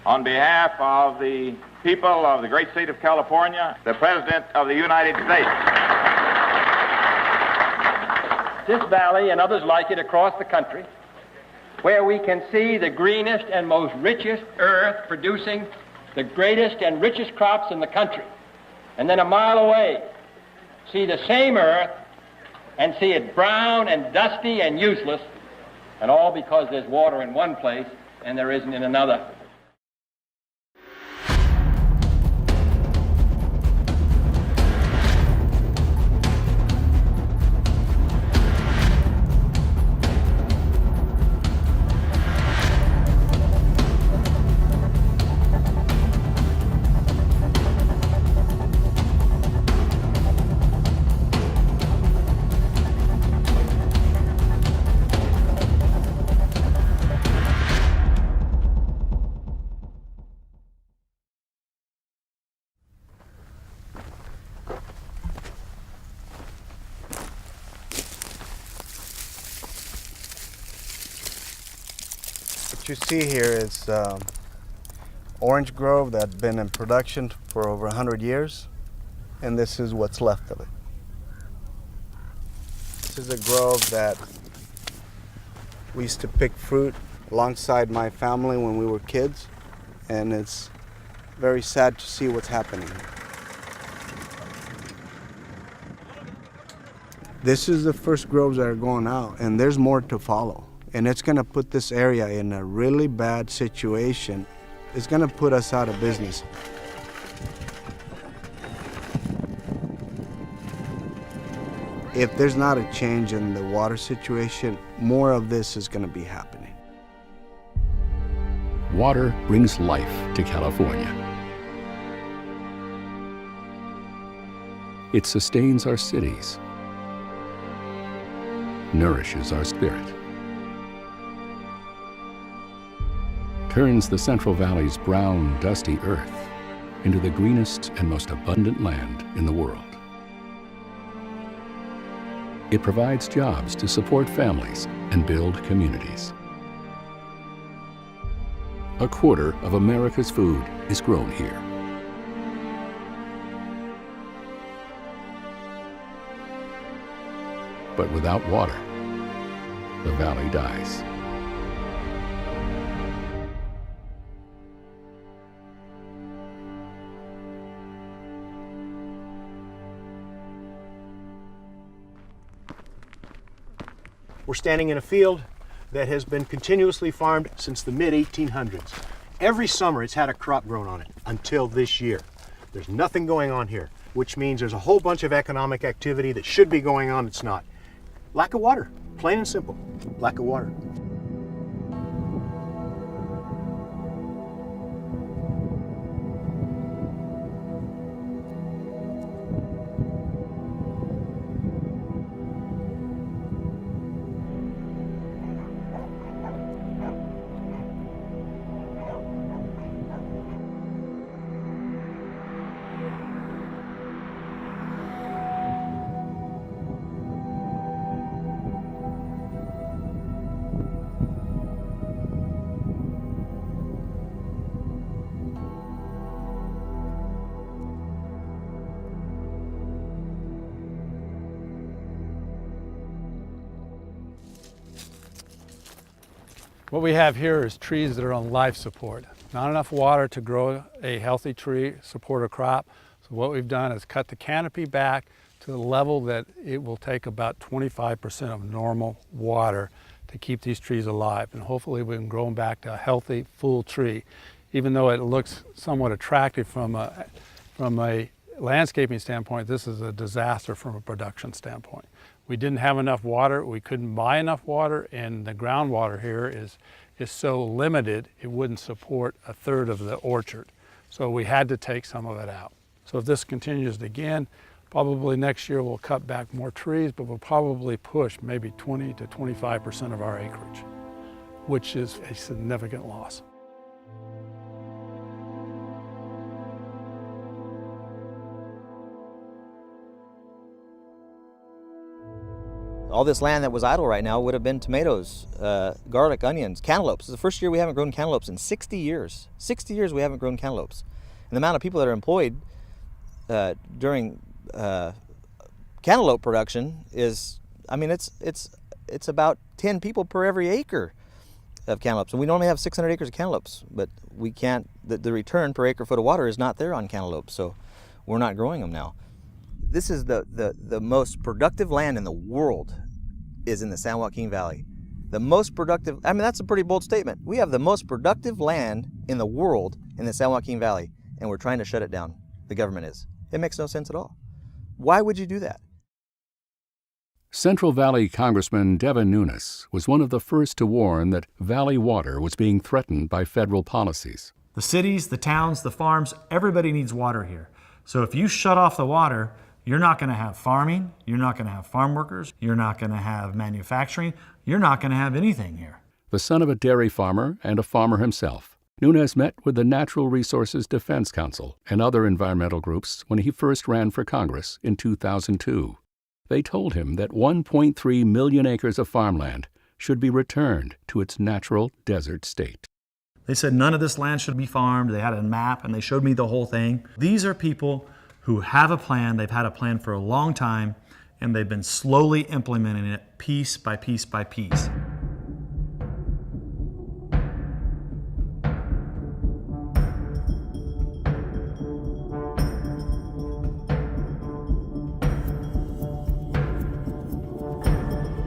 On behalf of the people of the great state of California, the President of the United States. This valley and others like it across the country, where we can see the greenest and most richest earth producing the greatest and richest crops in the country. And then a mile away, see the same earth and see it brown and dusty and useless, and all because there's water in one place and there isn't in another. What you see here is orange grove that's been in production for over 100 years, and this is what's left of it. This is a grove that we used to pick fruit alongside my family when we were kids, and it's very sad to see what's happening. This is the first groves that are going out, and there's more to follow. And it's going to put this area in a really bad situation. It's going to put us out of business. If there's not a change in the water situation, more of this is going to be happening. Water brings life to California. It sustains our cities, nourishes our spirit, turns the Central Valley's brown, dusty earth into the greenest and most abundant land in the world. It provides jobs to support families and build communities. A quarter of America's food is grown here. But without water, the valley dies. We're standing in a field that has been continuously farmed since the mid-1800s. Every summer it's had a crop grown on it until this year. There's nothing going on here, which means there's a whole bunch of economic activity that should be going on that's not. Lack of water, plain and simple, lack of water. What we have here is trees that are on life support. Not enough water to grow a healthy tree, support a crop. So what we've done is cut the canopy back to the level that it will take about 25% of normal water to keep these trees alive. And hopefully we can grow them back to a healthy, full tree. Even though it looks somewhat attractive from a landscaping standpoint, this is a disaster from a production standpoint. We didn't have enough water, we couldn't buy enough water, and the groundwater here is so limited it wouldn't support a third of the orchard. So we had to take some of it out. So if this continues again, probably next year we'll cut back more trees, but we'll probably push maybe 20 to 25% of our acreage, which is a significant loss. All this land that was idle right now would have been tomatoes, garlic, onions, cantaloupes. It's the first year we haven't grown cantaloupes in 60 years. 60 years we haven't grown cantaloupes. And the amount of people that are employed during cantaloupe production is, I mean, it's about 10 people per every acre of cantaloupes. And we normally have 600 acres of cantaloupes, but we can't, the return per acre foot of water is not there on cantaloupes, so we're not growing them now. This is the most productive land in the world is in the San Joaquin Valley. The most productive, I mean, that's a pretty bold statement. We have the most productive land in the world in the San Joaquin Valley, and we're trying to shut it down. The government is. It makes no sense at all. Why would you do that? Central Valley Congressman Devin Nunes was one of the first to warn that valley water was being threatened by federal policies. The cities, the towns, the farms, everybody needs water here. So if you shut off the water, you're not going to have farming, you're not going to have farm workers, you're not going to have manufacturing, you're not going to have anything here. The son of a dairy farmer and a farmer himself, Nunes met with the Natural Resources Defense Council and other environmental groups when he first ran for Congress in 2002. They told him that 1.3 million acres of farmland should be returned to its natural desert state. They said none of this land should be farmed. They had a map and they showed me the whole thing. These are people who have a plan. They've had a plan for a long time, and they've been slowly implementing it piece by piece by piece.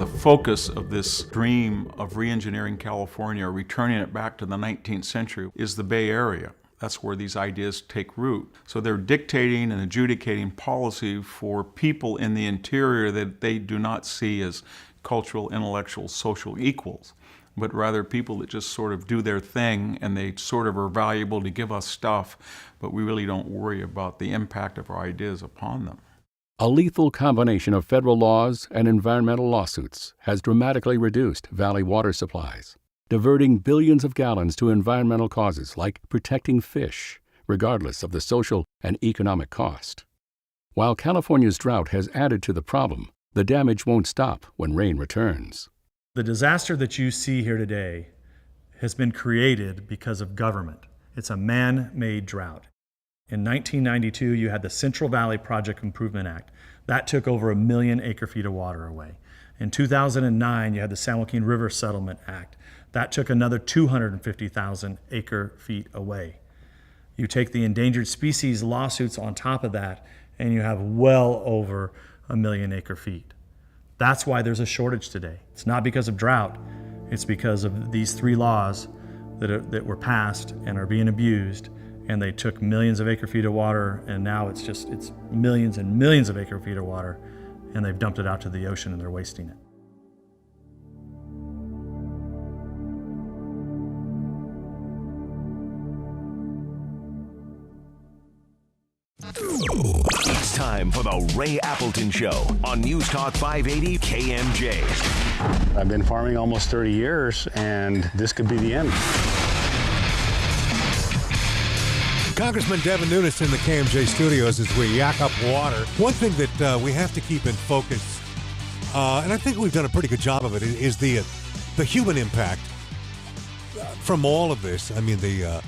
The focus of this dream of re-engineering California, or returning it back to the 19th century, is the Bay Area. That's where these ideas take root. So they're dictating and adjudicating policy for people in the interior that they do not see as cultural, intellectual, social equals, but rather people that just sort of do their thing, and they sort of are valuable to give us stuff, but we really don't worry about the impact of our ideas upon them. A lethal combination of federal laws and environmental lawsuits has dramatically reduced valley water supplies, diverting billions of gallons to environmental causes like protecting fish, regardless of the social and economic cost. While California's drought has added to the problem, the damage won't stop when rain returns. The disaster that you see here today has been created because of government. It's a man-made drought. In 1992, you had the Central Valley Project Improvement Act. That took over 1 million acre-feet of water away. In 2009, you had the San Joaquin River Settlement Act. That took another 250,000 acre-feet away. You take the endangered species lawsuits on top of that, and you have well over 1 million acre-feet. That's why there's a shortage today. It's not because of drought. It's because of these 3 laws that were passed and are being abused, and they took millions of acre-feet of water, and now it's millions and millions of acre-feet of water, and they've dumped it out to the ocean and they're wasting it. It's time for the Ray Appleton Show on News Talk 580 KMJ. I've been farming almost 30 years, and this could be the end. Congressman Devin Nunes in the KMJ studios as we yak up water. One thing that we have to keep in focus, and I think we've done a pretty good job of it, is the human impact from all of this. I mean, the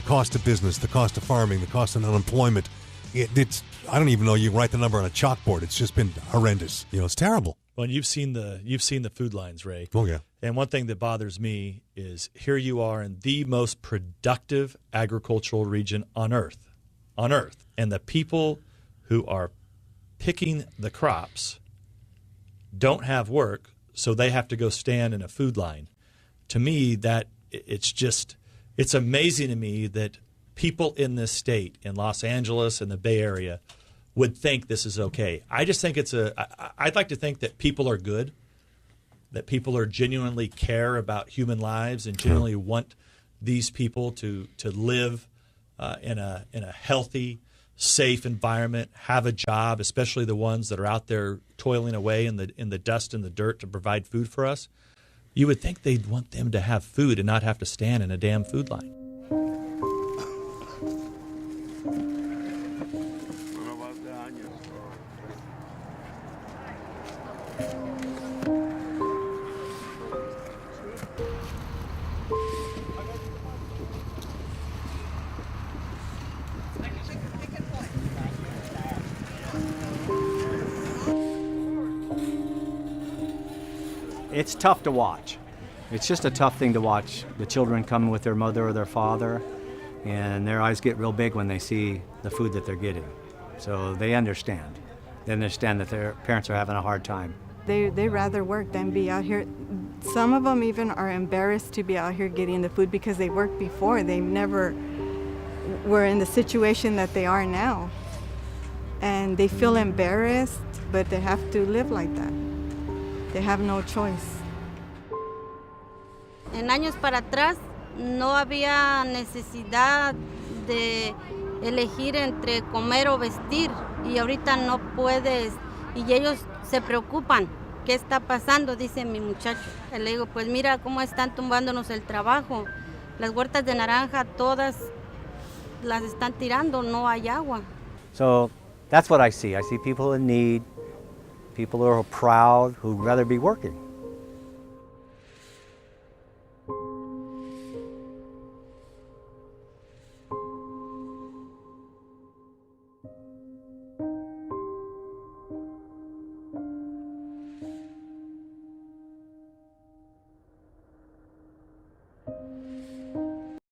cost of business, the cost of farming, the cost of unemployment. It's I don't even know you write the number on a chalkboard. It's just been horrendous. You know, it's terrible. Well, you've seen the food lines, Ray. Oh yeah. And one thing that bothers me is here you are in the most productive agricultural region on earth, and the people who are picking the crops don't have work, so they have to go stand in a food line. To me, it's amazing to me that people in this state, in Los Angeles and the Bay Area, would think this is okay. I just think I'd like to think that people are good, that people are genuinely care about human lives and genuinely want these people to live in a healthy, safe environment, have a job, especially the ones that are out there toiling away in the dust and the dirt to provide food for us. You would think they'd want them to have food and not have to stand in a damn food line. it's tough to watch. It's just a tough thing to watch the children come with their mother or their father, and their eyes get real big when they see the food that they're getting. So they understand. They understand that their parents are having a hard time. They rather work than be out here. Some of them even are embarrassed to be out here getting the food because they worked before. They never were in the situation that they are now. And they feel embarrassed, but they have to live like that. They have no choice. En años para atrás no había necesidad de elegir entre comer o vestir y ahorita no puedes y ellos se preocupan. ¿Qué está pasando? Dice mi muchacho. Le digo, pues mira cómo están tumbándonos el trabajo. Las huertas de naranja todas las están tirando, no hay agua. So that's what I see. I see people in need, people who are proud, who'd rather be working.